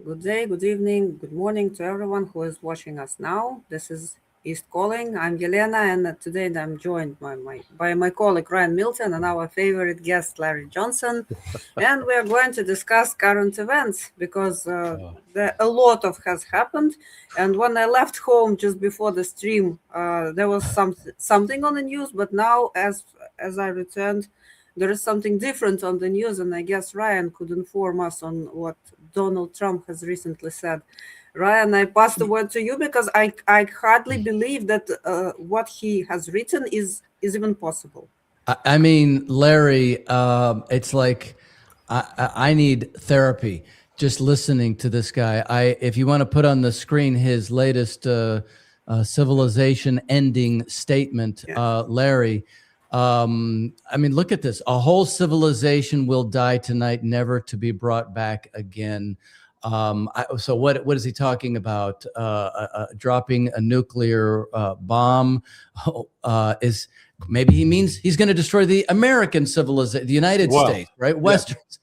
good day, good evening, good morning to everyone who is watching us now. This is East Calling. I'm Yelena, and today I'm joined by my colleague Ryan Milton and our favorite guest Larry Johnson. And we are going to discuss current events because a lot of has happened. And when I left home just before the stream, there was something on the news, but now as I returned, there is something different on the news, and I guess Ryan could inform us on what Donald Trump has recently said. Ryan, I pass the word to you because I hardly believe that what he has written is even possible. I mean, Larry, it's like I need therapy just listening to this guy. If you want to put on the screen his latest civilization-ending statement, Larry. I mean, look at this. A whole civilization will die tonight, never to be brought back again. So what is he talking about? Dropping a nuclear bomb is maybe he means he's going to destroy the American civilization, the United States, right? Westerns.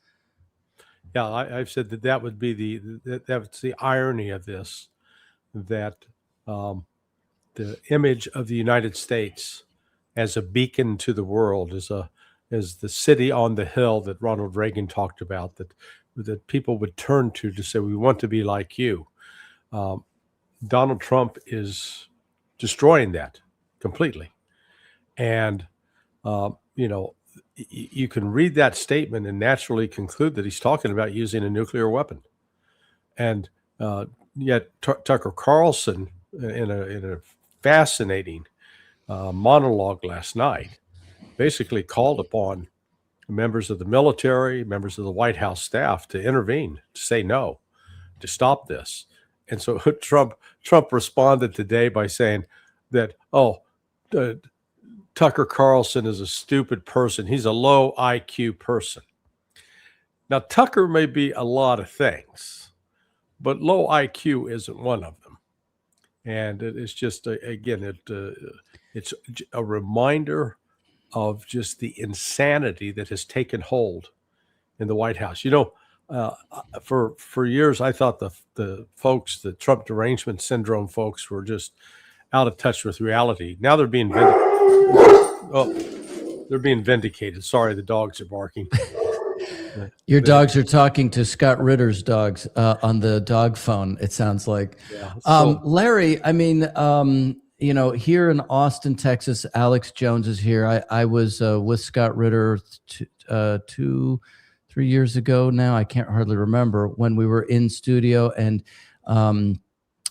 Yeah, I've said that would be that's the irony of this, that the image of the United States as a beacon to the world, as the city on the hill that Ronald Reagan talked about, that people would turn to say, we want to be like you. Donald Trump is destroying that completely. And, you can read that statement and naturally conclude that he's talking about using a nuclear weapon. And yet Tucker Carlson, in a fascinating monologue last night, basically called upon members of the military, members of the White House staff to intervene, to say no, to stop this. And so Trump responded today by saying that, Tucker Carlson is a stupid person. He's a low IQ person. Now, Tucker may be a lot of things, but low IQ isn't one of them. And it's just, it's a reminder of just the insanity that has taken hold in the White House. For years, I thought the folks, the Trump derangement syndrome folks, were just out of touch with reality. Now they're being vindicated. They're being vindicated. Sorry, the dogs are barking. Your dogs are talking to Scott Ritter's dogs on the dog phone, it sounds like. Yeah, Larry, I mean, here in Austin, Texas, Alex Jones is here. I was with Scott Ritter 2-3 years ago now. I can't hardly remember when we were in studio, and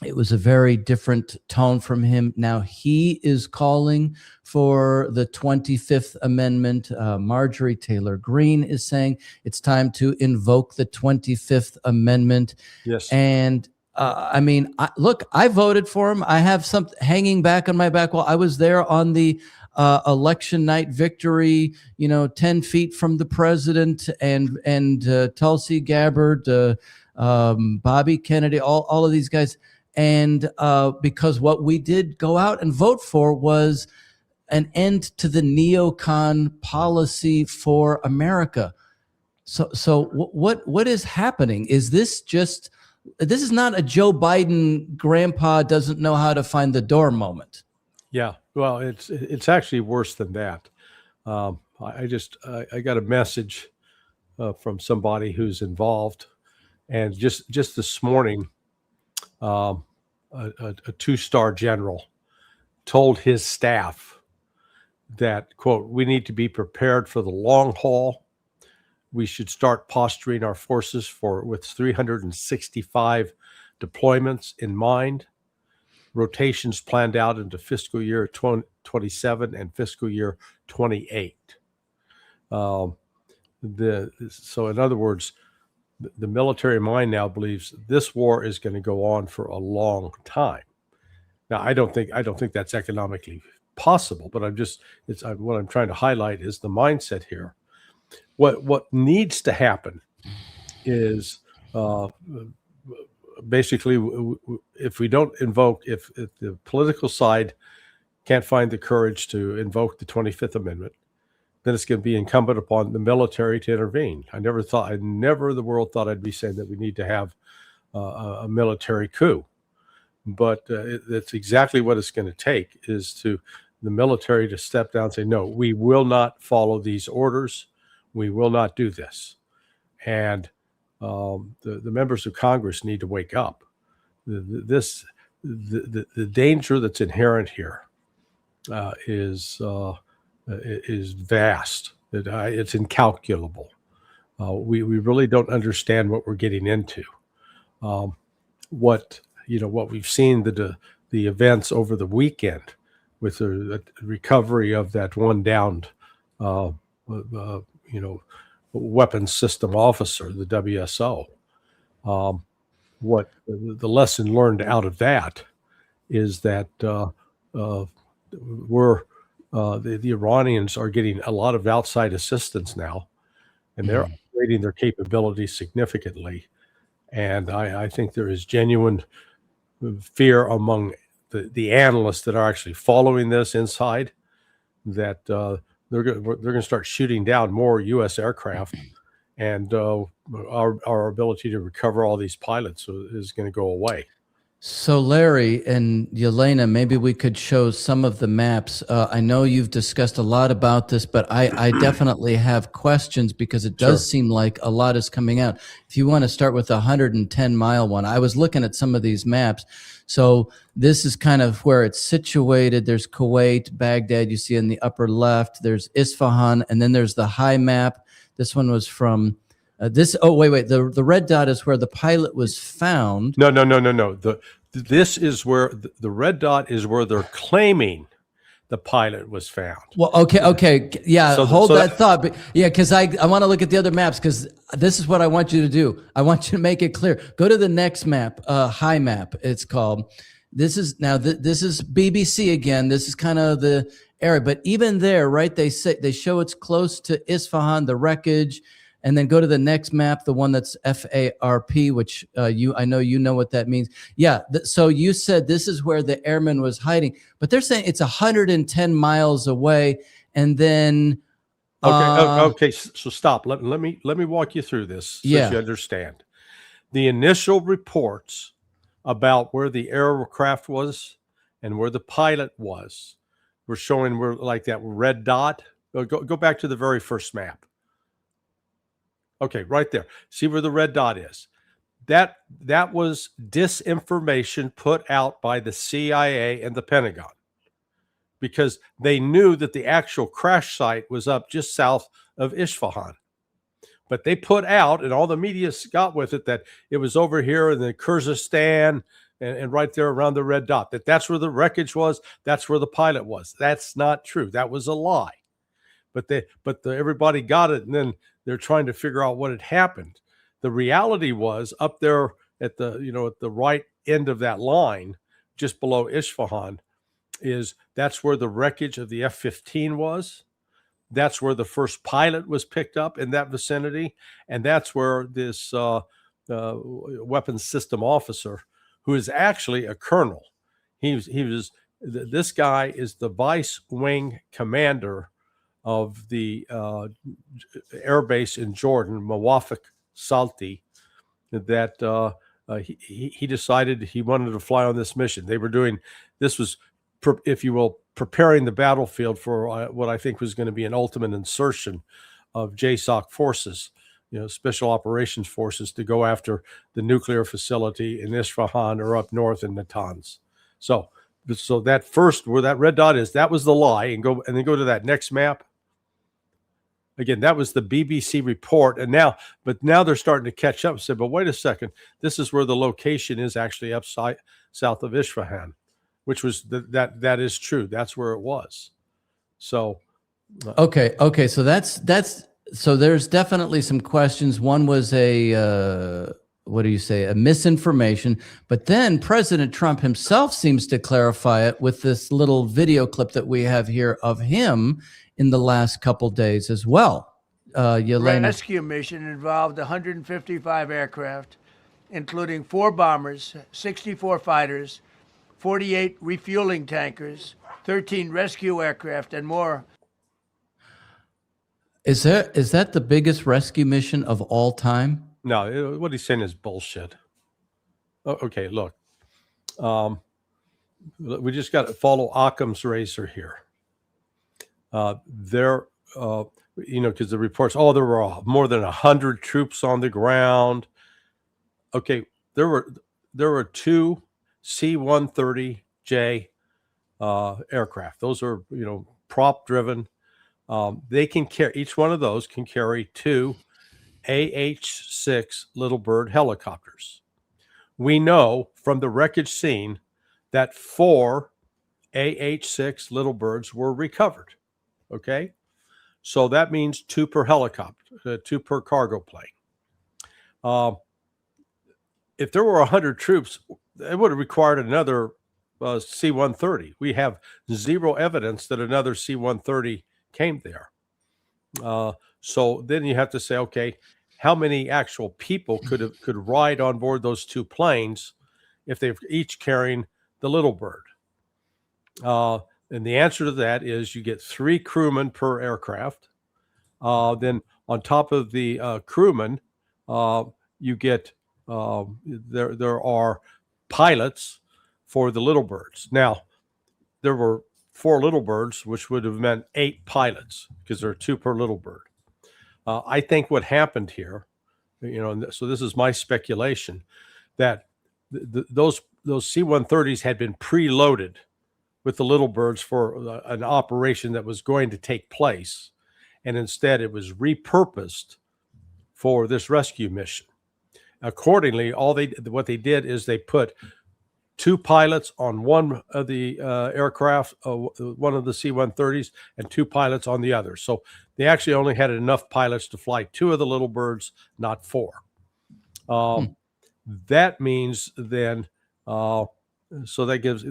it was a very different tone from him. Now he is calling for the 25th Amendment. Marjorie Taylor Greene is saying it's time to invoke the 25th Amendment. Yes. And I mean, look, I voted for him. I have something hanging back on my back wall. I was there on the election night victory, 10 feet from the president and Tulsi Gabbard, Bobby Kennedy, all of these guys. And because what we did go out and vote for was an end to the neocon policy for America. So what is happening? Is this is not a Joe Biden grandpa doesn't know how to find the door moment? Yeah, well, it's actually worse than that. I got a message from somebody who's involved, and just this morning, a 2-star general told his staff that, quote, we need to be prepared for the long haul. We should start posturing our forces with 365 deployments in mind, rotations planned out into fiscal year 27 and fiscal year 28. So in other words, the military mind now believes this war is going to go on for a long time. Now, I don't think that's economically possible, but what I'm trying to highlight is the mindset here. What needs to happen is basically, if we don't invoke, if the political side can't find the courage to invoke the 25th Amendment, then it's going to be incumbent upon the military to intervene. I never in the world thought I'd be saying that we need to have a military coup. But that's exactly what it's going to take, is to the military to step down and say, no, we will not follow these orders. We will not do this. And the members of Congress need to wake up. The danger that's inherent here is vast. It's incalculable. We really don't understand what we're getting into. What we've seen, the events over the weekend with the recovery of that one downed weapons system officer, the WSO. What the lesson learned out of that is that the Iranians are getting a lot of outside assistance now, and they're upgrading their capabilities significantly. And I think there is genuine fear among the analysts that are actually following this inside, that they're going to start shooting down more U.S. aircraft, and our ability to recover all these pilots is going to go away. So Larry and Yelena, maybe we could show some of the maps. I know you've discussed a lot about this, but I definitely have questions, because it does seem like a lot is coming out. If you want to start with the 110-mile one, I was looking at some of these maps. So this is kind of where it's situated. There's Kuwait, Baghdad, you see in the upper left. There's Isfahan, and then there's the high map. This one was from this. Oh, wait. The red dot is where the pilot was found. No. This is where the red dot is where they're claiming the pilot was found. Well, okay. Yeah, so hold that thought. But yeah, because I want to look at the other maps, because this is what I want you to do. I want you to make it clear. Go to the next map, high map, it's called. This is BBC again. This is kind of the area. But even there, right, they show it's close to Isfahan, the wreckage. And then go to the next map, the one that's FARP, which I know you know what that means. Yeah, so you said this is where the airman was hiding, but they're saying it's 110 miles away. And then okay, so stop. Let me walk you through this so that you understand. The initial reports about where the aircraft was and where the pilot was were showing where, like, that red dot. Go back to the very first map. Okay, right there. See where the red dot is? That was disinformation put out by the CIA and the Pentagon, because they knew that the actual crash site was up just south of Isfahan. But they put out, and all the media got with it, that it was over here in the Kyrgyzstan and right there around the red dot, that's where the wreckage was, that's where the pilot was. That's not true. That was a lie. But everybody got it, and then they're trying to figure out what had happened. The reality was, up there at the right end of that line, just below Isfahan, that's where the wreckage of the F-15 was. That's where the first pilot was picked up, in that vicinity, and that's where this weapons system officer, who is actually a colonel, this guy is the vice wing commander of the air base in Jordan, Mawafik Salti, that he decided he wanted to fly on this mission. This was, if you will, preparing the battlefield for what I think was going to be an ultimate insertion of JSOC forces, special operations forces, to go after the nuclear facility in Isfahan or up north in Natanz. So that first, where that red dot is, that was the lie, and then go to that next map. Again, that was the BBC report, now they're starting to catch up and say, but wait a second, this is where the location is, actually up south of Isfahan, which was that is true. That's where it was. So, okay. So so there's definitely some questions. One was a misinformation, but then President Trump himself seems to clarify it with this little video clip that we have here of him in the last couple days as well. Yelena. Rescue mission involved 155 aircraft, including 4 bombers, 64 fighters, 48 refueling tankers, 13 rescue aircraft, and more. Is that the biggest rescue mission of all time? No, what he's saying is bullshit. Okay, look, we just got to follow Occam's razor here. There, because the reports, there were more than 100 troops on the ground. Okay, there were two C-130J aircraft. Those are prop driven. They can carry, each one of those can carry two AH-6 Little Bird helicopters. We know from the wreckage scene that 4 AH-6 Little Birds were recovered. Okay, so that means 2 per helicopter, 2 per cargo plane. If there were 100 troops, it would have required another C-130. We have zero evidence that another C-130 came there. So then you have to say, okay, how many actual people could ride on board those 2 planes if they're each carrying the Little Bird? And the answer to that is you get 3 crewmen per aircraft. Then on top of the crewmen, you get there are pilots for the Little Birds. Now, there were 4 Little Birds, which would have meant 8 pilots because there are 2 per Little Bird. I think what happened here, so this is my speculation, that those C-130s had been preloaded with the Little Birds for an operation that was going to take place, and instead it was repurposed for this rescue mission. Accordingly, what they did is they put 2 pilots on one of the aircraft, one of the C-130s, and 2 pilots on the other. So they actually only had enough pilots to fly 2 of the Little Birds, not 4. That means then, so that gives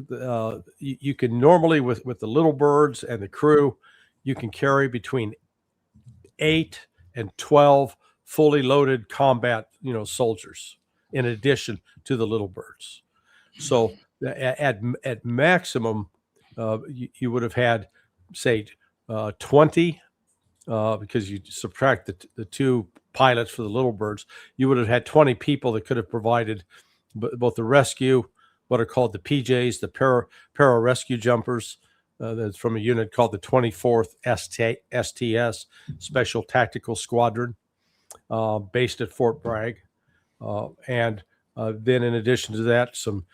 you can normally with the Little Birds and the crew, you can carry between 8 and 12 fully loaded combat soldiers in addition to the Little Birds. So at maximum, you would have had, say, 20, because you subtract the 2 pilots for the Little Birds, you would have had 20 people that could have provided both the rescue, what are called the PJs, the para-rescue jumpers, that's from a unit called the 24th STS, Special Tactical Squadron, based at Fort Bragg. And then in addition to that, some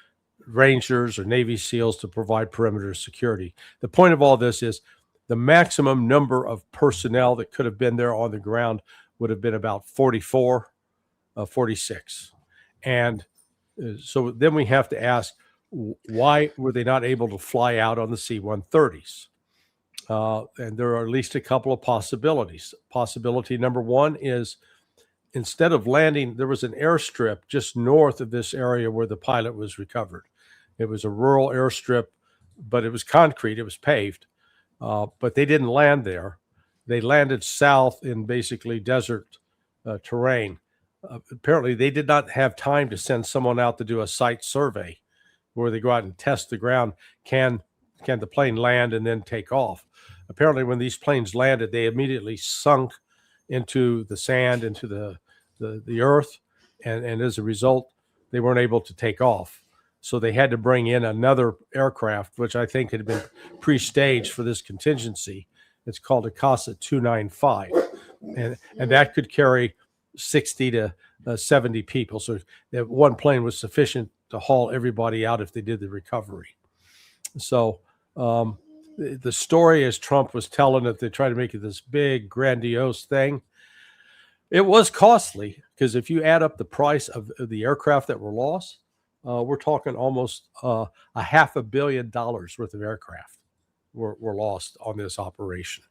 Rangers or Navy SEALs to provide perimeter security. The point of all this is the maximum number of personnel that could have been there on the ground would have been about 44, 46. And so then we have to ask, why were they not able to fly out on the C-130s? And there are at least a couple of possibilities. Possibility number one is, instead of landing, there was an airstrip just north of this area where the pilot was recovered. It was a rural airstrip, but it was concrete, it was paved, but they didn't land there. They landed south in basically desert terrain. Apparently, they did not have time to send someone out to do a site survey where they go out and test the ground. Can the plane land and then take off? Apparently, when these planes landed, they immediately sunk into the sand, into the earth, and as a result, they weren't able to take off. So they had to bring in another aircraft, which I think had been pre-staged for this contingency. It's called a CASA 295, and that could carry 60 to 70 people. So that one plane was sufficient to haul everybody out if they did the recovery. So the story, as Trump was telling it, they tried to make it this big, grandiose thing. It was costly, because if you add up the price of the aircraft that were lost, we're talking almost $500 million worth of aircraft were lost on this operation.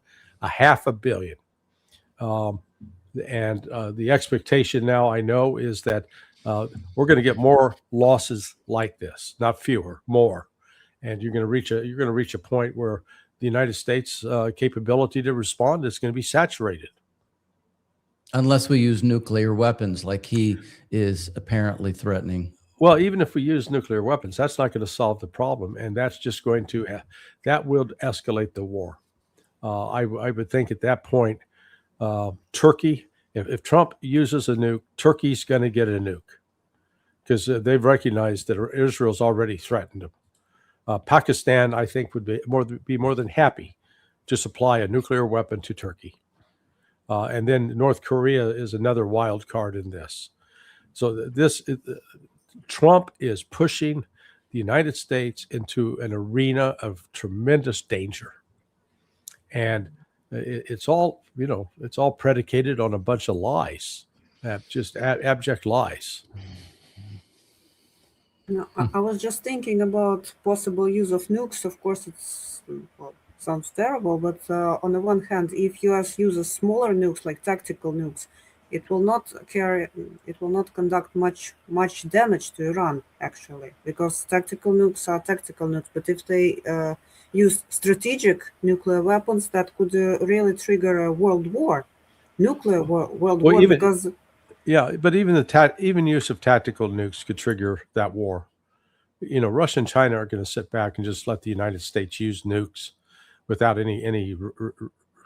$500 million. And the expectation now, I know, is that we're going to get more losses like this, not fewer, more. And you're going to reach a point where the United States capability to respond is going to be saturated. Unless we use nuclear weapons like he is apparently threatening. Well, even if we use nuclear weapons, that's not going to solve the problem. And that's just going to, that will escalate the war. I would think at that point, Turkey, if Trump uses a nuke, Turkey's going to get a nuke. because they've recognized that Israel's already threatened them. Pakistan, I think, would be more than happy to supply a nuclear weapon to Turkey. And then North Korea is another wild card in this. So Trump is pushing the United States into an arena of tremendous danger. And it's all, it's all predicated on a bunch of lies, just abject lies. No, I was just thinking about possible use of nukes. Of course, sounds terrible, but on the one hand, if US uses smaller nukes like tactical nukes, it will not conduct much damage to Iran actually, because tactical nukes are tactical nukes. But if they use strategic nuclear weapons, that could really trigger a world war, world war, because. Yeah, but even use of tactical nukes could trigger that war. Russia and China are going to sit back and just let the United States use nukes without any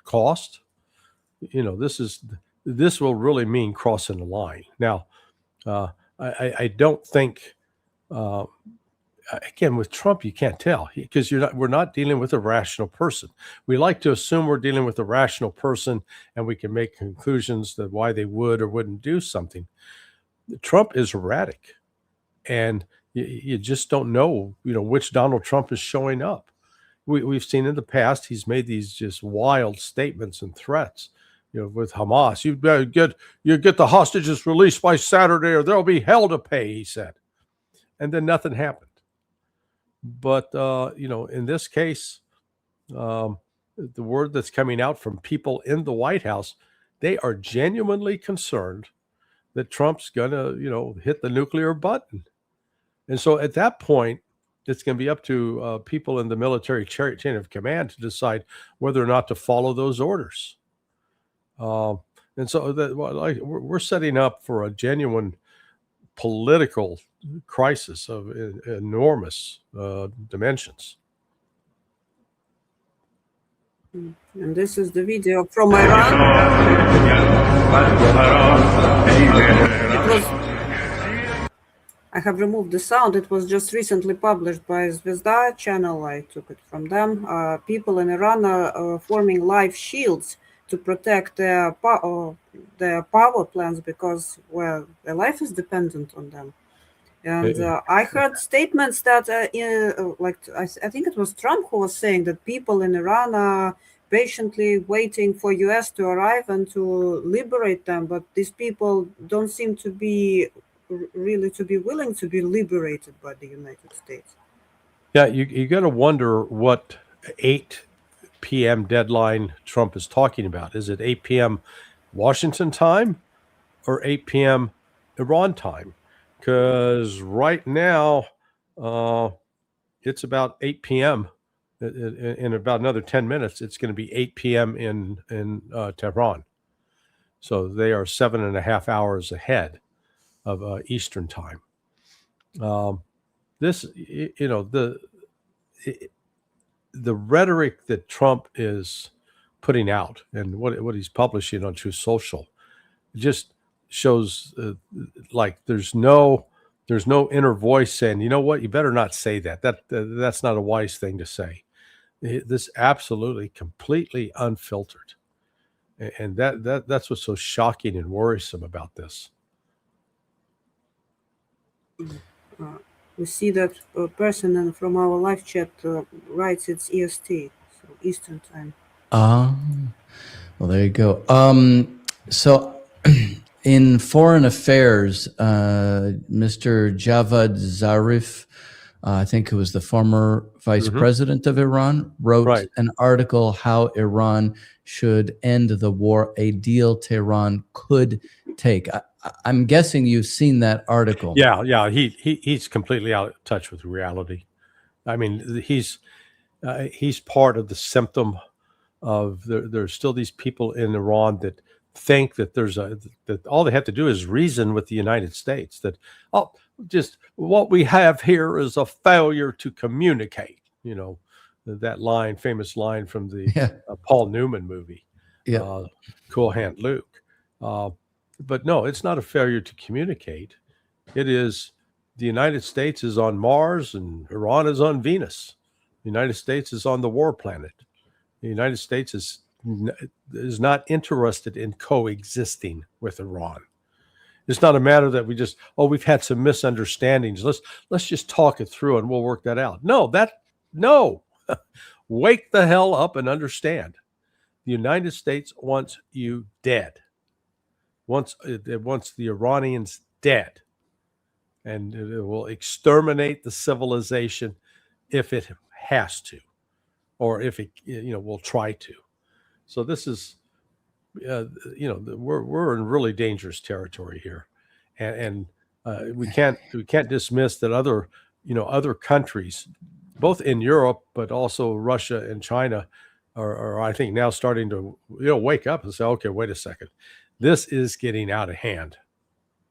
cost. This will really mean crossing the line. Now, I don't think. Again, with Trump, you can't tell because we're not dealing with a rational person. We like to assume we're dealing with a rational person and we can make conclusions that why they would or wouldn't do something. Trump is erratic, and you just don't know, which Donald Trump is showing up. We've seen in the past, he's made these just wild statements and threats, with Hamas. You better get the hostages released by Saturday or there'll be hell to pay, he said. And then nothing happened. But, in this case, the word that's coming out from people in the White House, they are genuinely concerned that Trump's going to, hit the nuclear button. And so at that point, it's going to be up to people in the military chain of command to decide whether or not to follow those orders. And so we're setting up for a genuine political crisis of enormous dimensions. And this is the video from Iran. I have removed the sound. It was just recently published by Zvezda channel. I took it from them. People in Iran are forming live shields to protect their power plants because, well, their life is dependent on them. And I heard statements that, I think it was Trump who was saying that people in Iran are patiently waiting for US to arrive and to liberate them, but these people don't seem to be willing to be liberated by the United States. Yeah, you got to wonder what 8 p.m. deadline Trump is talking about. Is it 8 p.m. Washington time or 8 p.m. Iran time? Because right now it's about 8 p.m. In about another 10 minutes, it's going to be 8 p.m. in Tehran. So they are 7.5 hours ahead of Eastern time. This, the rhetoric that Trump is putting out and what he's publishing on Truth Social just shows like there's no inner voice saying, you know what, you better not say that. That's not a wise thing to say. This absolutely completely unfiltered, and that's what's so shocking and worrisome about this. We see that a person from our live chat writes it's EST, so Eastern time. Well, there you go. So in foreign affairs, Mr. Javad Zarif, I think it was the former vice president of Iran, wrote an article how Iran should end the war, a deal Tehran could take. I'm guessing you've seen that article. Yeah. He's completely out of touch with reality. I mean, he's part of the symptom of there's still these people in Iran that think that that all they have to do is reason with the United States, that just what we have here is a failure to communicate. That famous line from the Paul Newman movie, Cool Hand Luke. But no, it's not a failure to communicate. It is the United States is on Mars and Iran is on Venus. The United States is on the war planet. The United States is not interested in coexisting with Iran. It's not a matter that we've had some misunderstandings. Let's just talk it through and we'll work that out. No. Wake the hell up and understand. The United States wants you dead. It wants the Iranians dead. And it will exterminate the civilization if it has to, or if it will try to. So this is, we're in really dangerous territory here, and we can't dismiss that other countries, both in Europe but also Russia and China, are I think now starting to wake up and say, okay, wait a second, this is getting out of hand,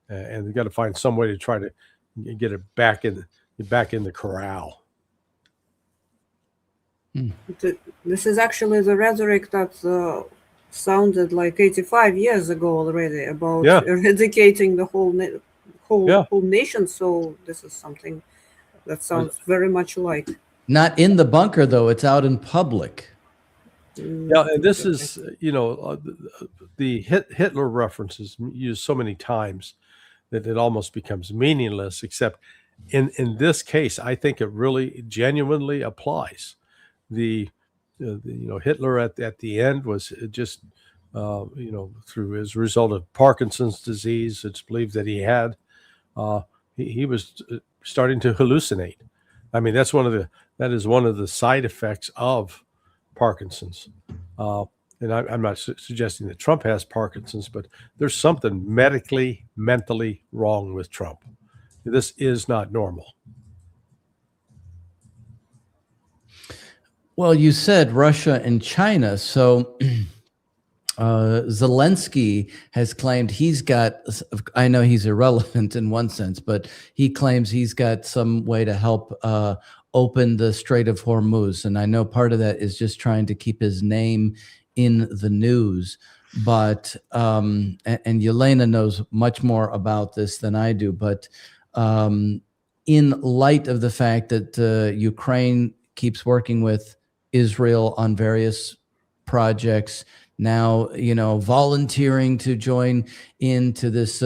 and we've got to find some way to try to get it back in the corral. This is actually the rhetoric that sounded like 85 years ago already about eradicating the whole nation. So this is something that sounds very much like. Not in the bunker, though. It's out in public. Yeah, and this is, the Hitler references used so many times that it almost becomes meaningless, except in this case, I think it really genuinely applies. Hitler at the end was just, through as a result of Parkinson's disease, it's believed that he had, he was starting to hallucinate. I mean, that is one of the side effects of Parkinson's. And I'm not suggesting that Trump has Parkinson's, but there's something medically, mentally wrong with Trump. This is not normal. Well, you said Russia and China. So Zelensky has claimed he's got, I know he's irrelevant in one sense, but he claims he's got some way to help open the Strait of Hormuz. And I know part of that is just trying to keep his name in the news. But, and Yelena knows much more about this than I do, but in light of the fact that Ukraine keeps working with Israel on various projects, now, volunteering to join into this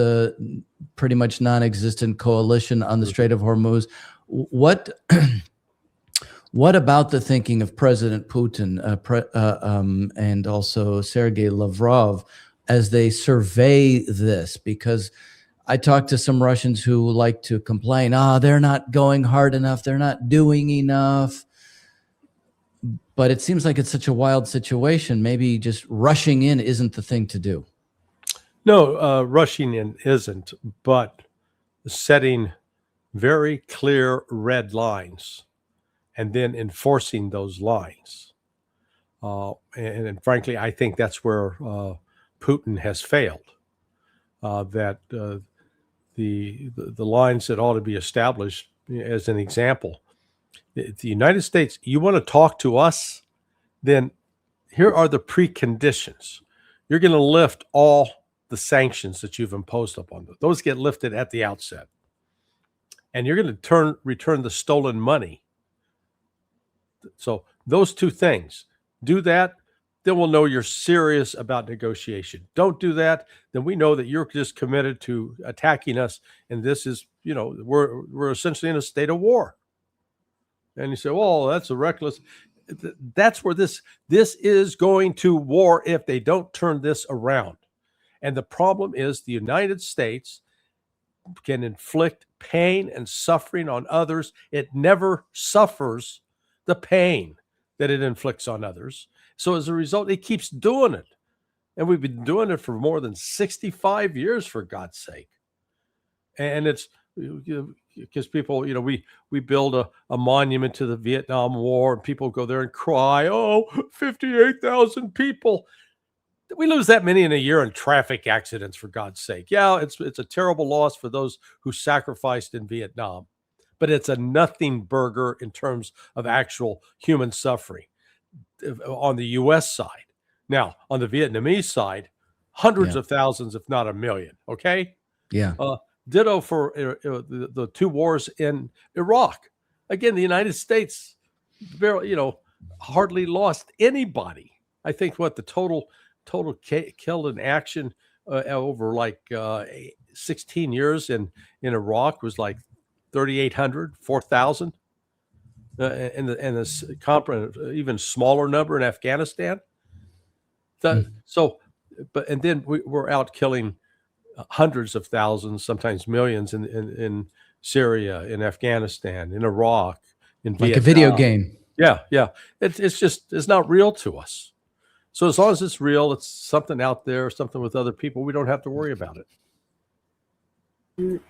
pretty much non-existent coalition on the Strait of Hormuz. What about the thinking of President Putin and also Sergei Lavrov as they survey this? Because I talked to some Russians who like to complain, they're not going hard enough, they're not doing enough. But it seems like it's such a wild situation. Maybe just rushing in isn't the thing to do. No, rushing in isn't, but setting very clear red lines and then enforcing those lines. And frankly, I think that's where Putin has failed. That the lines that ought to be established, as an example, the United States, you want to talk to us, then here are the preconditions. You're going to lift all the sanctions that you've imposed upon them. Those get lifted at the outset. And you're going to return the stolen money. So those two things, do that, then we'll know you're serious about negotiation. Don't do that, then we know that you're just committed to attacking us. And this is, we're essentially in a state of war. And you say, well, that's a reckless. That's where this is going to war if they don't turn this around. And the problem is the United States can inflict pain and suffering on others. It never suffers the pain that it inflicts on others. So as a result, it keeps doing it. And we've been doing it for more than 65 years, for God's sake. And it's because people, we build a monument to the Vietnam War and people go there and cry, 58,000 people. We lose that many in a year in traffic accidents, for God's sake. Yeah, it's a terrible loss for those who sacrificed in Vietnam, but it's a nothing burger in terms of actual human suffering on the U.S. side. Now, on the Vietnamese side, hundreds of thousands, if not a million, okay? Yeah. Ditto for the two wars in Iraq. Again, the United States, hardly lost anybody. I think what the total killed in action over like 16 years in Iraq was like 3,800, 4,000, and the even smaller number in Afghanistan. So, and then we're out killing hundreds of thousands, sometimes millions in Syria, in Afghanistan, in Iraq, in Vietnam. Like a video game. Yeah. It's not real to us. So as long as it's real, it's something out there, something with other people, we don't have to worry about it.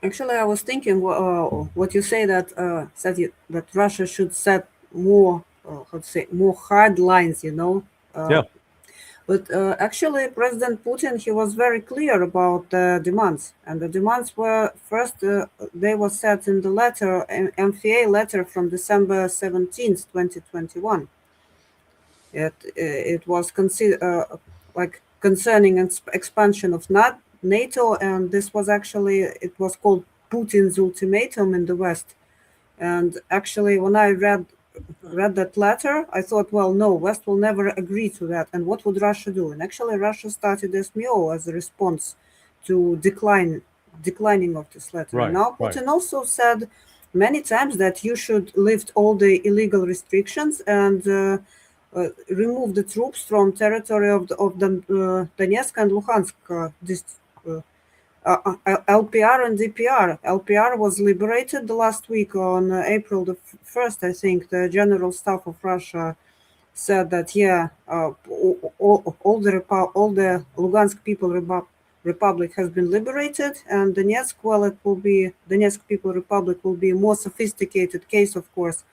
Actually, I was thinking what you say that that Russia should set more more hard lines, Yeah. But actually, President Putin, he was very clear about the demands, and the demands were first they were set in the letter, MFA letter from December 17th, 2021. It was like concerning expansion of NATO, and this was actually, it was called Putin's ultimatum in the West. And actually, when I read that letter, I thought, well, no, West will never agree to that. And what would Russia do? And actually, Russia started SMO as a response to declining of this letter. Right, And now Putin also said many times that you should lift all the illegal restrictions and remove the troops from territory of the Donetsk and Luhansk LPR and DPR. LPR was liberated the last week on April the 1st, I think. The General Staff of Russia said that, all the Lugansk Republic has been liberated, and Donetsk, Donetsk People Republic will be a more sophisticated case, of course,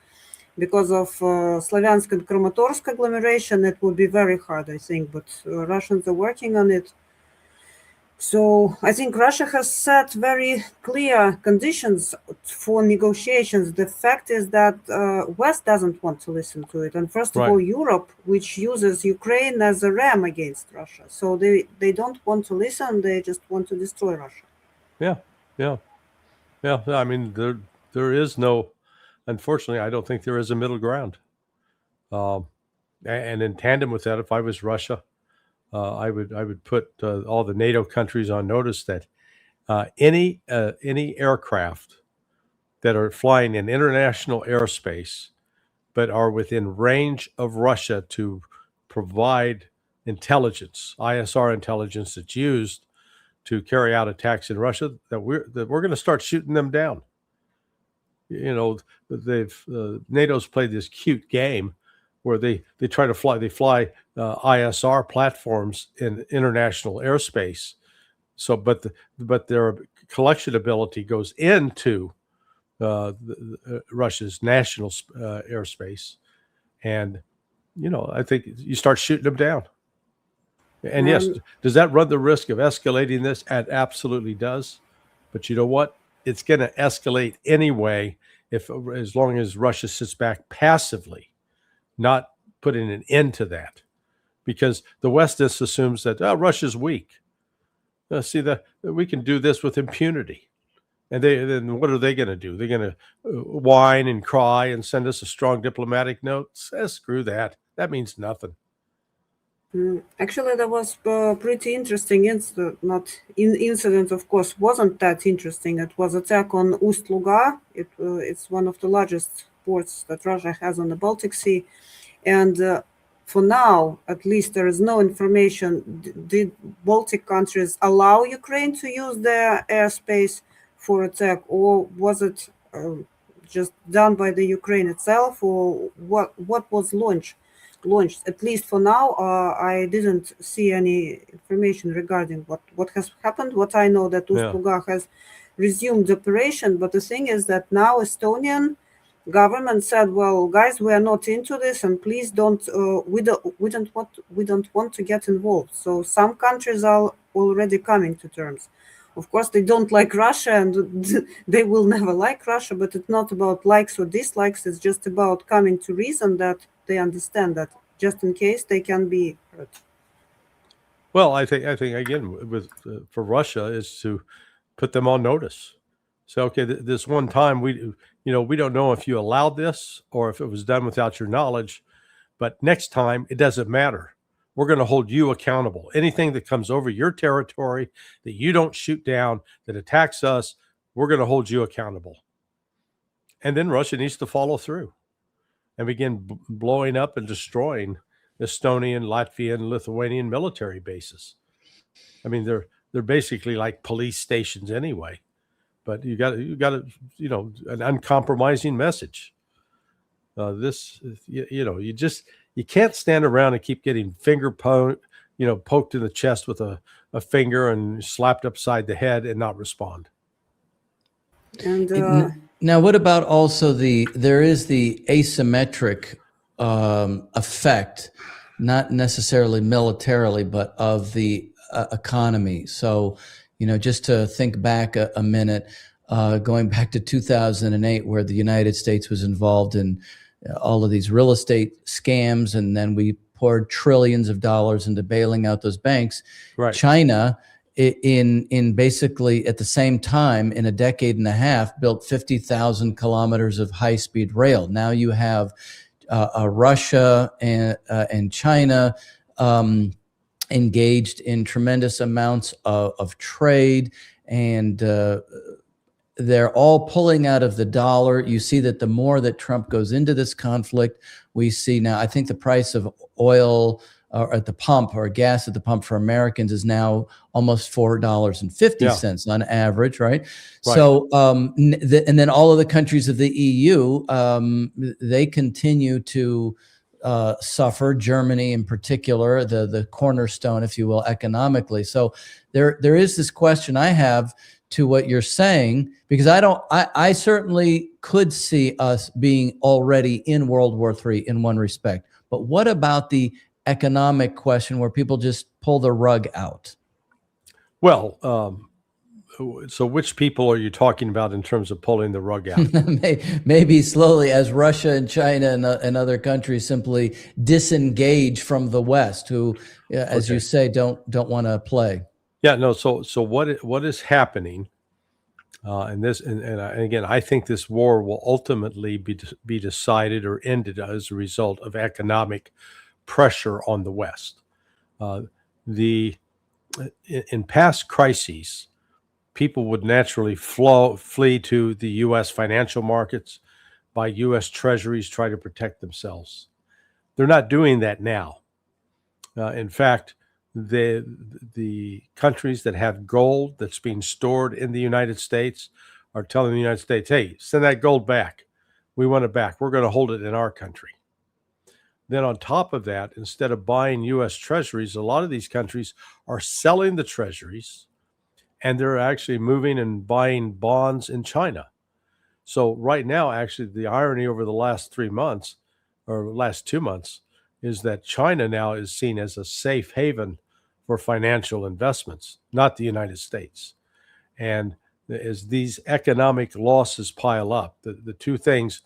because of Slavyansk and Kramatorsk agglomeration. It will be very hard, I think, but Russians are working on it. So I think Russia has set very clear conditions for negotiations. The fact is that West doesn't want to listen to it. And first of all, Europe, which uses Ukraine as a ram against Russia. So they don't want to listen. They just want to destroy Russia. Yeah. I mean, there is no, unfortunately, I don't think there is a middle ground. And in tandem with that, if I was Russia, I would put all the NATO countries on notice that any aircraft that are flying in international airspace but are within range of Russia to provide intelligence, ISR intelligence that's used to carry out attacks in Russia, that we're going to start shooting them down. NATO's played this cute game where they try to fly ISR platforms in international airspace. So, but their collection ability goes into Russia's national airspace, and I think you start shooting them down. And yes, does that run the risk of escalating this? It absolutely does. But you know what? It's going to escalate anyway, as long as Russia sits back passively, not putting an end to that, because the West just assumes that Russia's weak. See that we can do this with impunity, and then what are they going to do? They're going to whine and cry and send us a strong diplomatic note. Screw that. That means nothing. Actually, there was a pretty interesting incident. Of course, wasn't that interesting. It was attack on Ust-Luga. It's one of the largest ports that Russia has on the Baltic Sea. And for now, at least, there is no information. Did Baltic countries allow Ukraine to use their airspace for attack, or was it just done by the Ukraine itself, or what was launched? At least for now, I didn't see any information regarding what has happened. What I know that Ust-Luga has resumed operation, but the thing is that now Estonian government said, well, guys, we are not into this, and please don't we don't want to get involved. So some countries are already coming to terms. Of course, they don't like Russia, and they will never like Russia, but it's not about likes or dislikes. It's just about coming to reason that they understand that just in case they can be hurt. Well, I think again, for Russia is to put them on notice. So, okay, this one time we don't know if you allowed this or if it was done without your knowledge, but next time it doesn't matter. We're going to hold you accountable. Anything that comes over your territory that you don't shoot down, that attacks us, we're going to hold you accountable. And then Russia needs to follow through and begin blowing up and destroying Estonian, Latvian, Lithuanian military bases. I mean, they're basically like police stations anyway. But you got an uncompromising message. You can't stand around and keep getting poked in the chest with a finger and slapped upside the head and not respond. And Now, what about also there is the asymmetric effect, not necessarily militarily, but of the economy. So, just to think back a minute, going back to 2008, where the United States was involved in all of these real estate scams, and then we poured trillions of dollars into bailing out those banks. Right. China, in basically at the same time, in a decade and a half, built 50,000 kilometers of high-speed rail. Now you have Russia and China engaged in tremendous amounts of trade, and they're all pulling out of the dollar. You see that the more that Trump goes into this conflict, we see now, I think the price of oil at the pump or gas at the pump for Americans is now almost $4.50 on average, right? So, and then all of the countries of the EU, they continue to suffer. Germany, in particular, the cornerstone, if you will, economically. So there is this question I have to what you're saying, because I certainly could see us being already in World War III in one respect. But what about the economic question where people just pull the rug out? Well, so which people are you talking about in terms of pulling the rug out? Maybe slowly, as Russia and China and other countries simply disengage from the West, who, as you say, don't want to play. Yeah, no. So what is happening? And again, I think this war will ultimately be decided or ended as a result of economic pressure on the West. In past crises, people would naturally flee to the U.S. financial markets, buy U.S. treasuries, try to protect themselves. They're not doing that now. In fact, the countries that have gold that's being stored in the United States are telling the United States, hey, send that gold back. We want it back. We're going to hold it in our country. Then on top of that, instead of buying U.S. treasuries, a lot of these countries are selling the treasuries, and they're actually moving and buying bonds in China. So right now, actually, the irony over the last 3 months or last 2 months is that China now is seen as a safe haven for financial investments, not the United States. And as these economic losses pile up, the two things,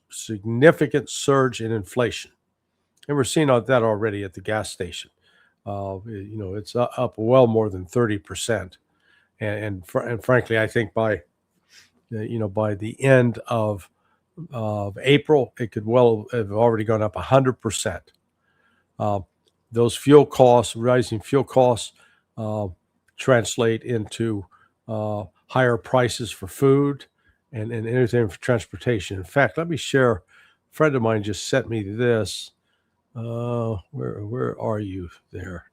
significant surge in inflation. And we're seeing that already at the gas station. It's up well more than 30%. And frankly, I think by the end of April, it could well have already gone up 100%. Those rising fuel costs, translate into higher prices for food and everything for transportation. In fact, let me share. A friend of mine just sent me this. Where are you there?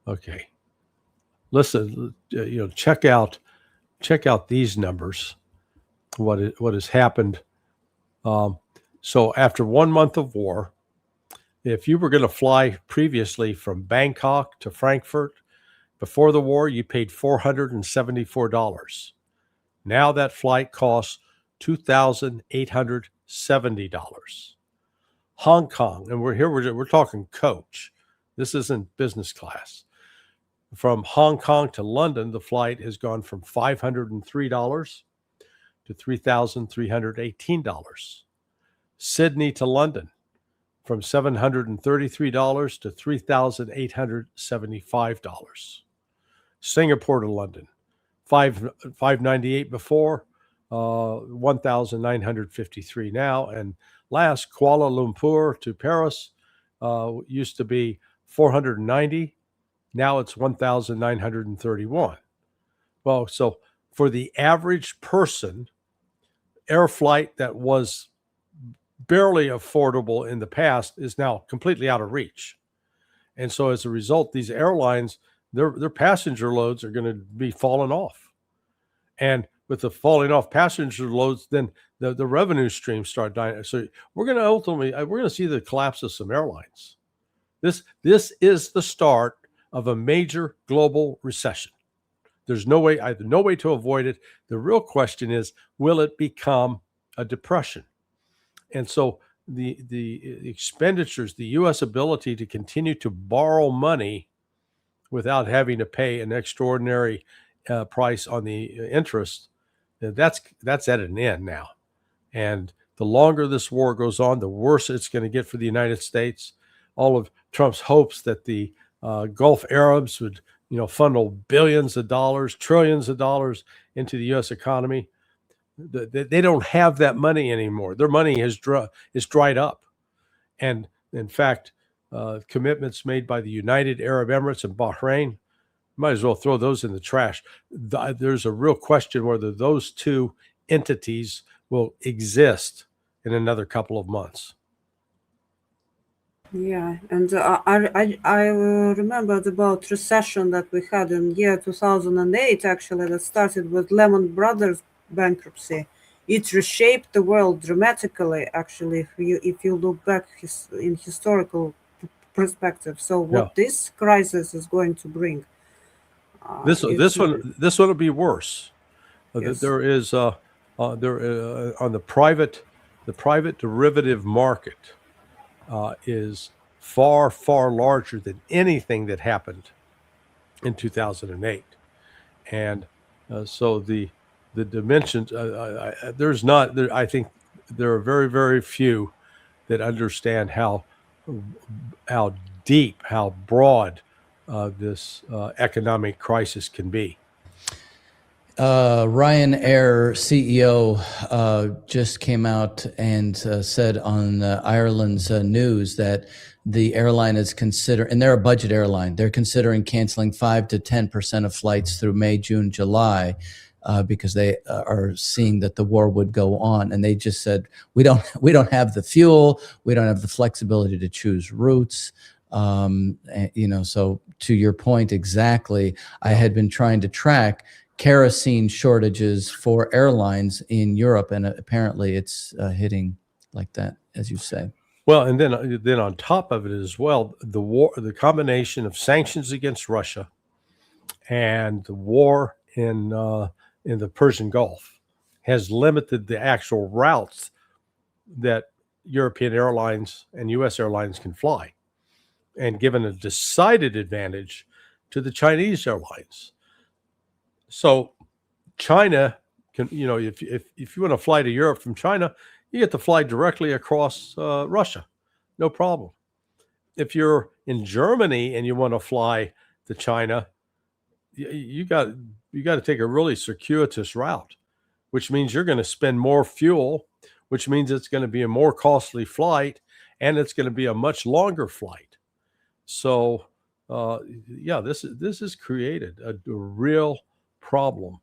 Okay. Listen, check out these numbers. What has happened? So after 1 month of war, if you were going to fly previously from Bangkok to Frankfurt before the war, you paid $474. Now that flight costs $2,870. Hong Kong, and we're talking coach. This isn't business class. From Hong Kong to London, the flight has gone from $503 to $3,318. Sydney to London, from $733 to $3,875. Singapore to London, 598 before, 1,953 now. And last, Kuala Lumpur to Paris used to be 490. Now it's 1,931. Well, so for the average person, air flight that was barely affordable in the past is now completely out of reach. And so as a result, these airlines, their passenger loads are going to be falling off. And with the falling off passenger loads, then the revenue streams start dying. So we're going to see the collapse of some airlines. This is the start of a major global recession. There's no way to avoid it. The real question is, will it become a depression? And so the expenditures, the U.S. ability to continue to borrow money without having to pay an extraordinary price on the interest, that's at an end now. And the longer this war goes on, the worse it's going to get for the United States. All of Trump's hopes that the Gulf Arabs would, funnel billions of dollars, trillions of dollars into the U.S. economy. They don't have that money anymore. Their money is dried up. And in fact, commitments made by the United Arab Emirates and Bahrain, might as well throw those in the trash. There's a real question whether those two entities will exist in another couple of months. Yeah, and I remembered about recession that we had in year 2008, actually, that started with Lehman Brothers bankruptcy. It reshaped the world dramatically, actually, if you look back in historical perspective. So what this crisis is going to bring? This one will be worse. Yes. There is on the private derivative market is far larger than anything that happened in 2008, and so the dimensions. I think there are very few that understand how deep, how broad this economic crisis can be. Ryanair CEO just came out and said on Ireland's news that the airline is and they're a budget airline, they're considering canceling 5 to 10% of flights through May, June, July, because they are seeing that the war would go on. And they just said, we don't have the fuel, we don't have the flexibility to choose routes. So to your point exactly, I had been trying to track kerosene shortages for airlines in Europe, and apparently it's hitting like that, as you say. Well, and then on top of it as well, the combination of sanctions against Russia and the war in the Persian Gulf has limited the actual routes that European airlines and U.S. airlines can fly, and given a decided advantage to the Chinese airlines. So China can, if you want to fly to Europe from China, you get to fly directly across Russia, no problem. If you're in Germany and you want to fly to China, you got to take a really circuitous route, which means you're going to spend more fuel, which means it's going to be a more costly flight, and it's going to be a much longer flight. So, this has created a real problem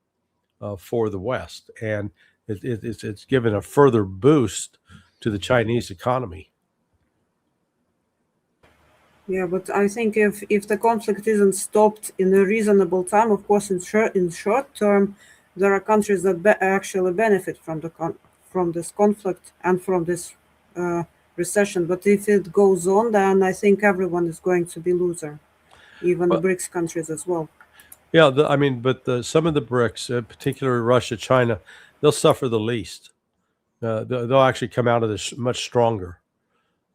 for the West, and it's given a further boost to the Chinese economy. Yeah, but I think if the conflict isn't stopped in a reasonable time, of course, in short term, there are countries that actually benefit from this conflict and from this recession. But if it goes on, then I think everyone is going to be loser, even the BRICS countries as well. Yeah, but some of the BRICS, particularly Russia, China, they'll suffer the least. They'll actually come out of this much stronger.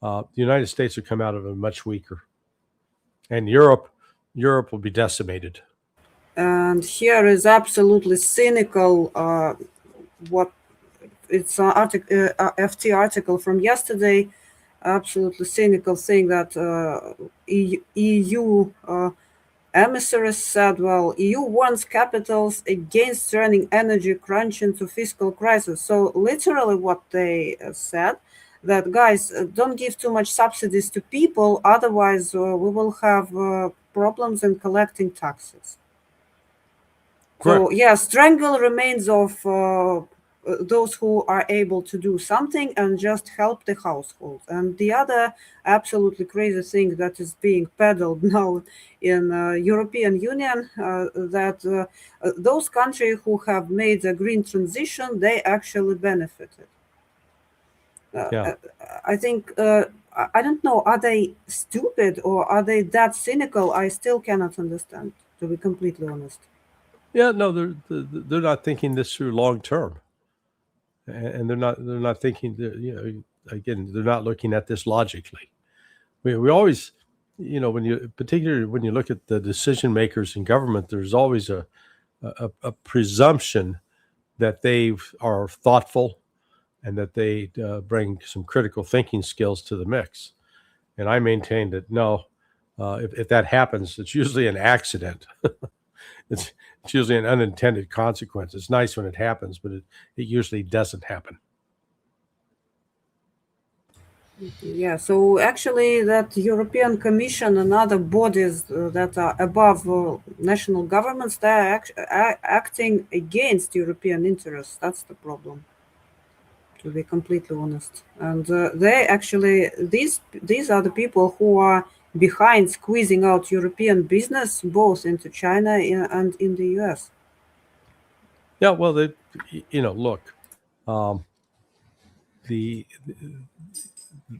The United States will come out of it much weaker, and Europe will be decimated. And here is absolutely cynical. What it's an FT article from yesterday. Absolutely cynical, saying that EU emissaries said, well, EU warns capitals against turning energy crunch into fiscal crisis. So literally what they said, that guys, don't give too much subsidies to people, otherwise we will have problems in collecting taxes. Correct. So yeah, strangle remains of those who are able to do something and just help the household. And the other absolutely crazy thing that is being peddled now in European Union, that those countries who have made a green transition, they actually benefited. Yeah. I think I don't know. Are they stupid or are they that cynical? I still cannot understand, to be completely honest. Yeah, no, they're not thinking this through long term, and they're not thinking that, again, they're not looking at this logically. We always, particularly when you look at the decision makers in government, there's always a presumption that they are thoughtful and that they bring some critical thinking skills to the mix. And I maintain that no, if that happens, it's usually an accident. it's usually an unintended consequence. It's nice when it happens, but it usually doesn't happen. Yeah, so actually, that European Commission and other bodies that are above national governments, they are acting against European interests. That's the problem, to be completely honest. And they actually, these are the people who are behind squeezing out European business both into China and in the US. Yeah, well, look, um, the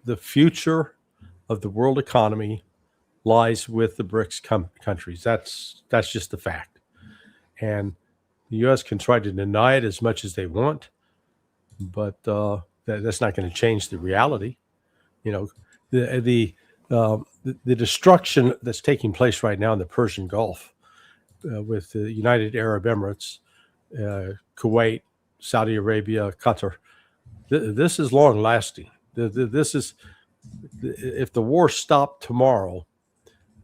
the future of the world economy lies with the BRICS countries. That's just the fact. And the U.S. can try to deny it as much as they want, but that's not going to change the reality. You know, the destruction that's taking place right now in the Persian Gulf with the United Arab Emirates, Kuwait, Saudi Arabia, Qatar. This is long lasting. This is, if the war stopped tomorrow,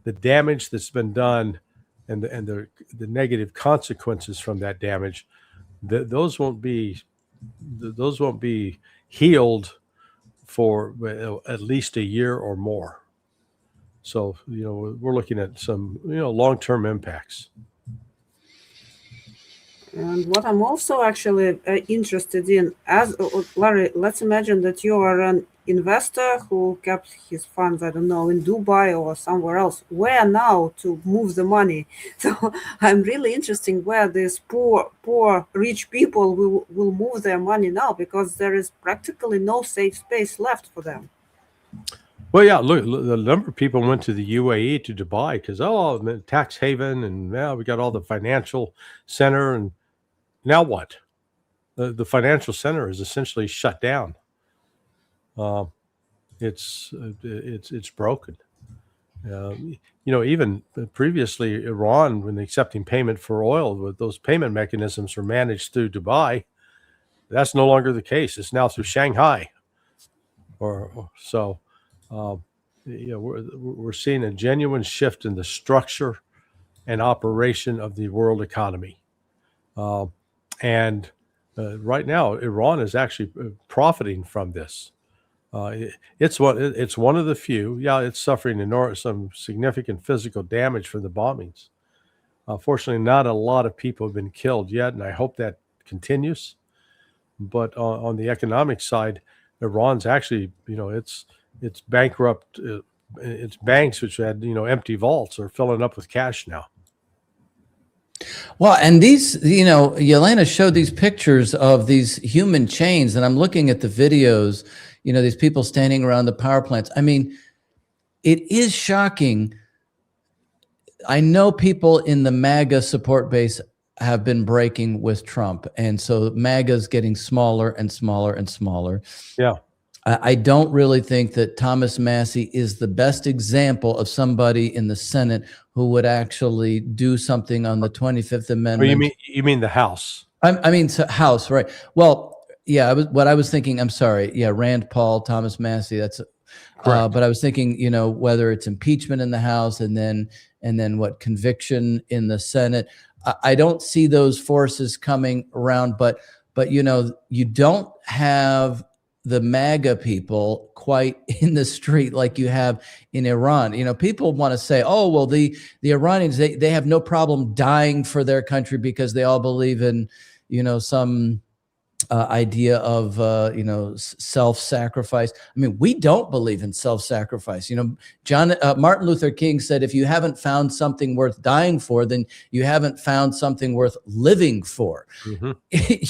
the damage that's been done and the negative consequences from that damage, those won't be healed for at least a year or more. So we're looking at some long-term impacts. And what I'm also actually interested in, as Larry, let's imagine that you are an investor who kept his funds, I don't know, in Dubai or somewhere else. Where now to move the money? So I'm really interested where these poor rich people will move their money now, because there is practically no safe space left for them. Well, yeah, look, the number of people went to the UAE, to Dubai, because tax haven, and now we got all the financial center, and now what? The financial center is essentially shut down. It's broken. Even previously, Iran, when accepting payment for oil, those payment mechanisms were managed through Dubai. That's no longer the case. It's now through Shanghai. We're seeing a genuine shift in the structure and operation of the world economy. And right now, Iran is actually profiting from this. It's one of the few. Yeah, it's suffering some significant physical damage from the bombings. Fortunately, not a lot of people have been killed yet, and I hope that continues. But on the economic side, Iran's actually, it's bankrupt. Its banks, which had empty vaults, are filling up with cash now. Well, and these, Yelena showed these pictures of these human chains, and I'm looking at the videos, these people standing around the power plants. I mean, it is shocking. I know people in the MAGA support base have been breaking with Trump, and so MAGA is getting smaller and smaller and smaller. Yeah. I don't really think that Thomas Massie is the best example of somebody in the Senate who would actually do something on the 25th Amendment. Oh, you mean the House? I mean House, right? Well, yeah. I was thinking. I'm sorry. Yeah, Rand Paul, Thomas Massie. That's. But I was thinking, whether it's impeachment in the House and then and then what, conviction in the Senate. I don't see those forces coming around, but you know, you don't have the MAGA people quite in the street like you have in Iran. You know, people want to say, oh, well, the Iranians, they have no problem dying for their country because they all believe in, you know, some idea of, you know, self-sacrifice. I mean, we don't believe in self-sacrifice. You know, Martin Luther King said, if you haven't found something worth dying for, then you haven't found something worth living for. Mm-hmm.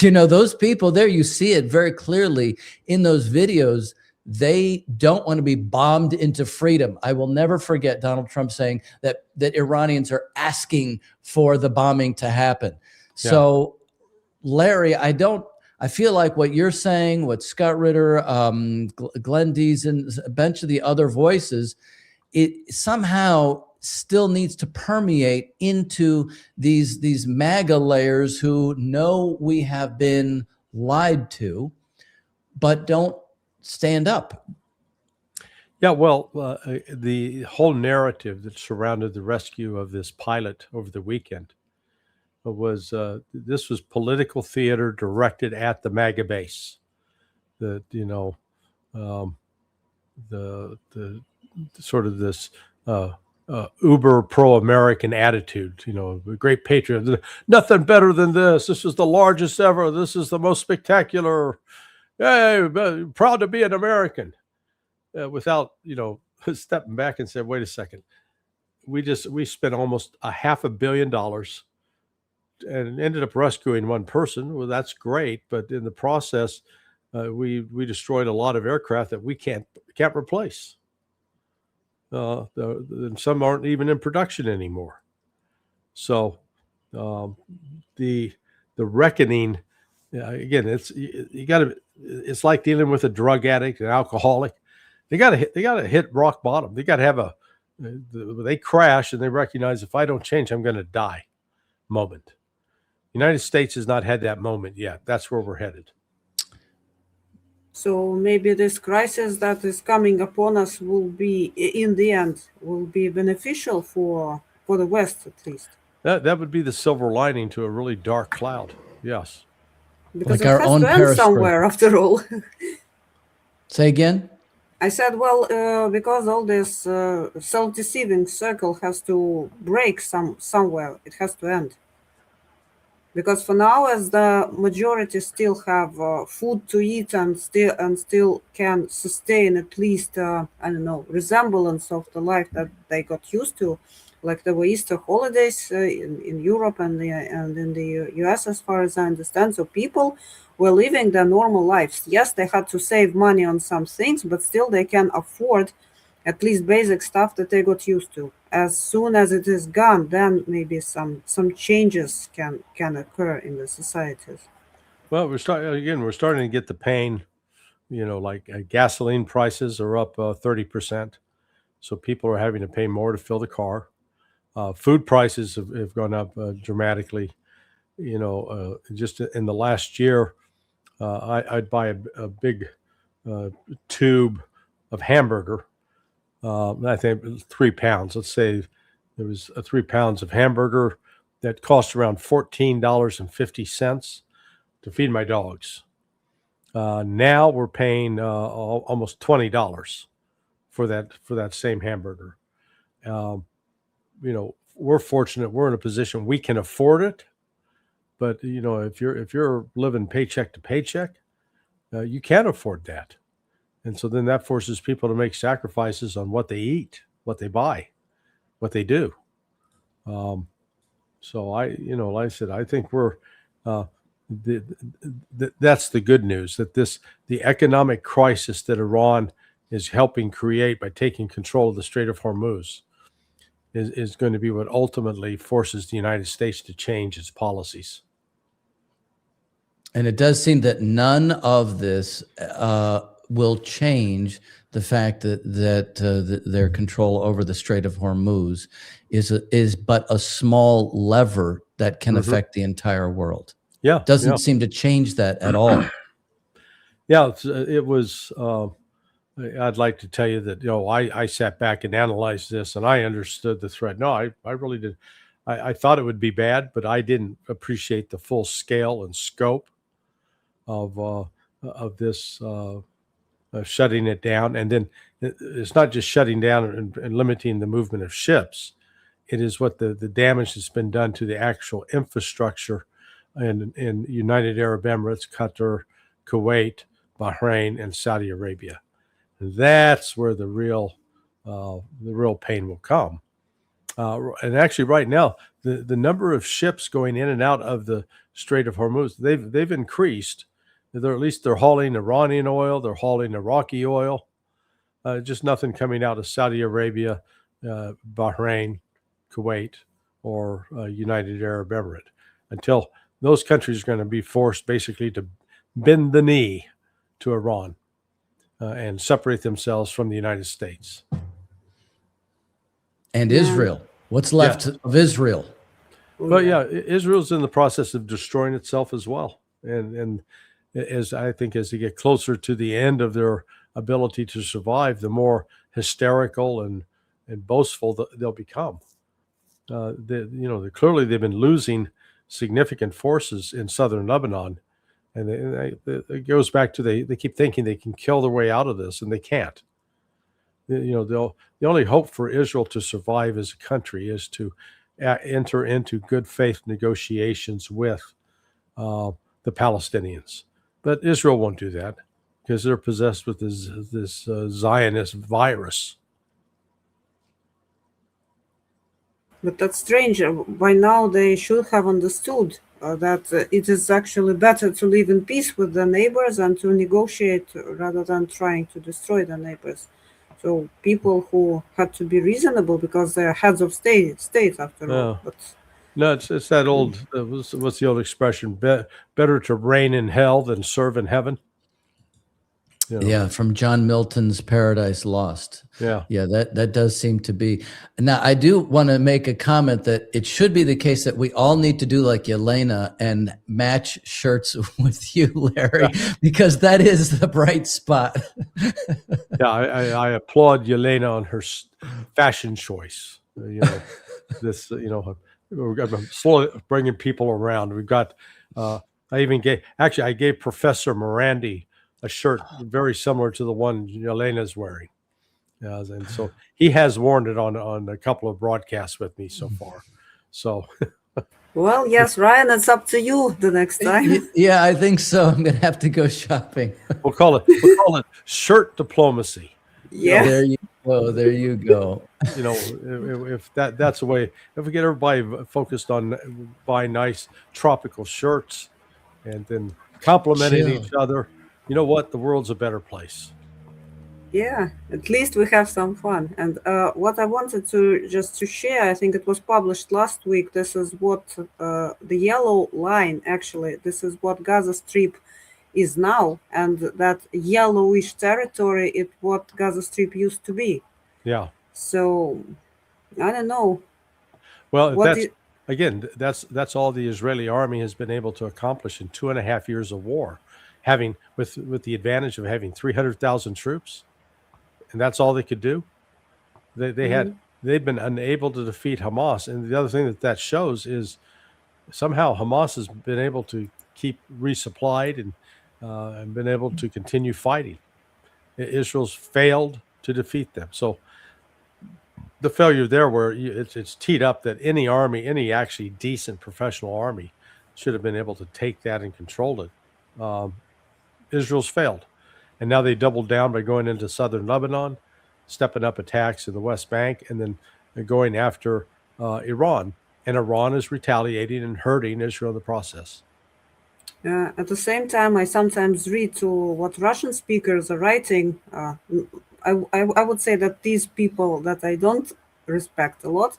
You know, those people there, you see it very clearly in those videos. They don't want to be bombed into freedom. I will never forget Donald Trump saying that Iranians are asking for the bombing to happen. Yeah. So, Larry, I feel like what you're saying, what Scott Ritter, Glenn Dees, and a bunch of the other voices, it somehow still needs to permeate into these MAGA layers who know we have been lied to, but don't stand up. Yeah, well, the whole narrative that surrounded the rescue of this pilot over the weekend was this was political theater directed at the MAGA base. That, you know, the sort of this uber pro-American attitude. You know, the great patriot. Nothing better than this. This is the largest ever. This is the most spectacular. Hey, proud to be an American. Without, you know, stepping back and said, wait a second. We spent almost $500 million. And ended up rescuing one person. Well, that's great, but in the process, we destroyed a lot of aircraft that we can't replace. Some aren't even in production anymore. So the reckoning, again, it's like dealing with a drug addict, an alcoholic. They got to hit rock bottom. They got to have they crash and they recognize, if I don't change, I'm going to die moment. United States has not had that moment yet. That's where we're headed. So maybe this crisis that is coming upon us will be, in the end, will be beneficial for the West, at least. That would be the silver lining to a really dark cloud. Yes. Because Like it our has own to end periscope. somewhere, after all. Say again? I said, well, because all this self-deceiving circle has to break somewhere, it has to end. Because for now, as the majority still have food to eat and still can sustain at least I don't know, resemblance of the life that they got used to, like there were Easter holidays in Europe and in the US, as far as I understand. So people were living their normal lives. Yes, they had to save money on some things, but still they can afford at least basic stuff that they got used to. As soon as it is gone, then maybe some changes can occur in the societies. Well, we're starting to get the pain. You know, like gasoline prices are up 30%, so people are having to pay more to fill the car. Food prices have gone up dramatically. You know, just in the last year, I'd buy a big tube of hamburger. I think 3 pounds. Let's say there was 3 pounds of hamburger that cost around $14.50 to feed my dogs. Now we're paying almost $20 for that same hamburger. You know, we're fortunate. We're in a position we can afford it, but you know, if you're living paycheck to paycheck, you can't afford that. And so then that forces people to make sacrifices on what they eat, what they buy, what they do. So like I said, I think we're that's the good news, that the economic crisis that Iran is helping create by taking control of the Strait of Hormuz is going to be what ultimately forces the United States to change its policies. And it does seem that none of this will change the fact that their control over the Strait of Hormuz is but a small lever that can affect the entire world. Yeah, doesn't seem to change that at all. Yeah, it was I'd like to tell you that, I sat back and analyzed this and I understood the threat. No, I really did. I thought it would be bad, but I didn't appreciate the full scale and scope of this shutting it down. And then it's not just shutting down and limiting the movement of ships. It is what the damage that's been done to the actual infrastructure in United Arab Emirates, Qatar, Kuwait, Bahrain, and Saudi Arabia. That's where the real pain will come. And actually, right now, the number of ships going in and out of the Strait of Hormuz, they've increased. They're hauling Iranian oil, they're hauling Iraqi oil, just nothing coming out of Saudi Arabia, Bahrain, Kuwait, or United Arab Emirates, until those countries are going to be forced basically to bend the knee to Iran and separate themselves from the United States. And Israel. What's left of Israel? Well, Israel's in the process of destroying itself as well. And as I think as they get closer to the end of their ability to survive, the more hysterical and boastful they'll become. Clearly they've been losing significant forces in southern Lebanon. And it goes back to they keep thinking they can kill their way out of this, and they can't. The only hope for Israel to survive as a country is to enter into good faith negotiations with the Palestinians. But Israel won't do that because they're possessed with this Zionist virus. But that's strange. By now, they should have understood that it is actually better to live in peace with the neighbors and to negotiate rather than trying to destroy the neighbors. So people who had to be reasonable because they're heads of states after all. But no, it's that old. What's the old expression? Better to reign in hell than serve in heaven. Yeah, from John Milton's Paradise Lost. Yeah, that does seem to be. Now, I do want to make a comment that it should be the case that we all need to do like Yelena and match shirts with you, Larry, because that is the bright spot. Yeah, I applaud Yelena on her fashion choice. We're slowly bringing people around. We've got. I gave Professor Morandi a shirt very similar to the one Yelena's wearing. And so he has worn it on a couple of broadcasts with me so far. So, well, yes, Ryan, it's up to you the next time. Yeah, I think so. I'm going to have to go shopping. We'll call it shirt diplomacy. Yeah. There you go. There you go. If that's the way, if we get everybody focused on buying nice tropical shirts and then complimenting each other, you know what? The world's a better place. Yeah, at least we have some fun. And what I wanted to share, I think it was published last week. This is what the yellow line, actually, this is what Gaza Strip is now. And that yellowish territory is what Gaza Strip used to be. Yeah. So, I don't know. Well, that's all the Israeli army has been able to accomplish in 2.5 years of war. Having with the advantage of having 300,000 troops, and that's all they could do. They've been unable to defeat Hamas, and the other thing that shows is somehow Hamas has been able to keep resupplied and been able to continue fighting. Israel's failed to defeat them, so the failure there, where it's teed up that any army, any actually decent professional army, should have been able to take that and control it. Israel's failed. And now they doubled down by going into southern Lebanon, stepping up attacks in the West Bank, and then going after Iran. And Iran is retaliating and hurting Israel in the process. At the same time, I sometimes read to what Russian speakers are writing. I would say that these people that I don't respect a lot,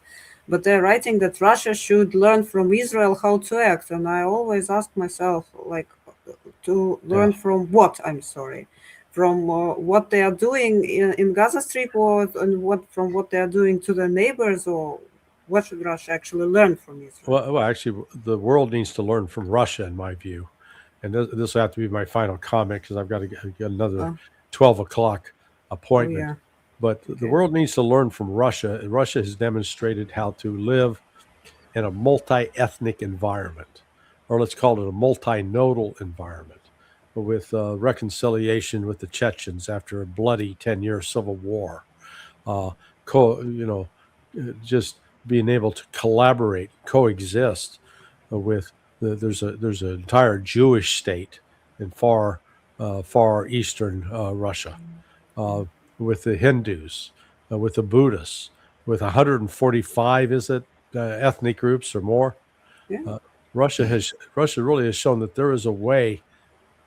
but they're writing that Russia should learn from Israel how to act. And I always ask myself, like, to learn from what? I'm sorry, from what they are doing in Gaza Strip, or from what they are doing to their neighbors, or what should Russia actually learn from Israel? Well, actually, the world needs to learn from Russia, in my view. And this will have to be my final comment because I've got to get another 12 o'clock appointment. yeah. But the Okay. world needs to learn from Russia. Russia has demonstrated how to live in a multi-ethnic environment, or let's call it a multinodal environment, with reconciliation with the Chechens after a bloody 10-year civil war. Uh, just being able to collaborate, coexist with there's an entire Jewish state in far eastern Russia, uh, with the Hindus, with the Buddhists, with 145 ethnic groups or more. Yeah. Uh, Russia really has shown that there is a way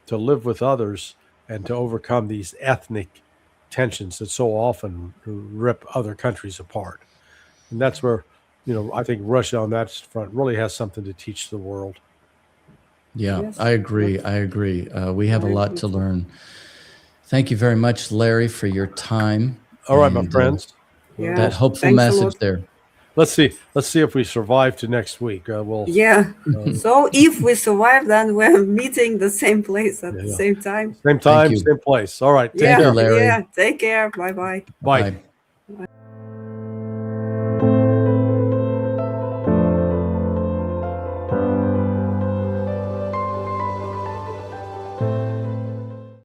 to live with others and to overcome these ethnic tensions that so often rip other countries apart. And that's where, I think Russia on that front really has something to teach the world. Yeah, Yes. I agree. I agree. We have a I lot agree to too. learn. Thank you very much, Larry, for your time. All right, my and friends. Yeah. that hopeful Thanks a message lot. there. Let's see if we survive to next week. We'll Yeah. uh, So if we survive, then we're meeting the same place at yeah, the yeah. same time. Same Thank time, you. same place. All right, take Yeah. Thank you, care. Larry. Yeah. Take care. Bye bye. Bye. Bye.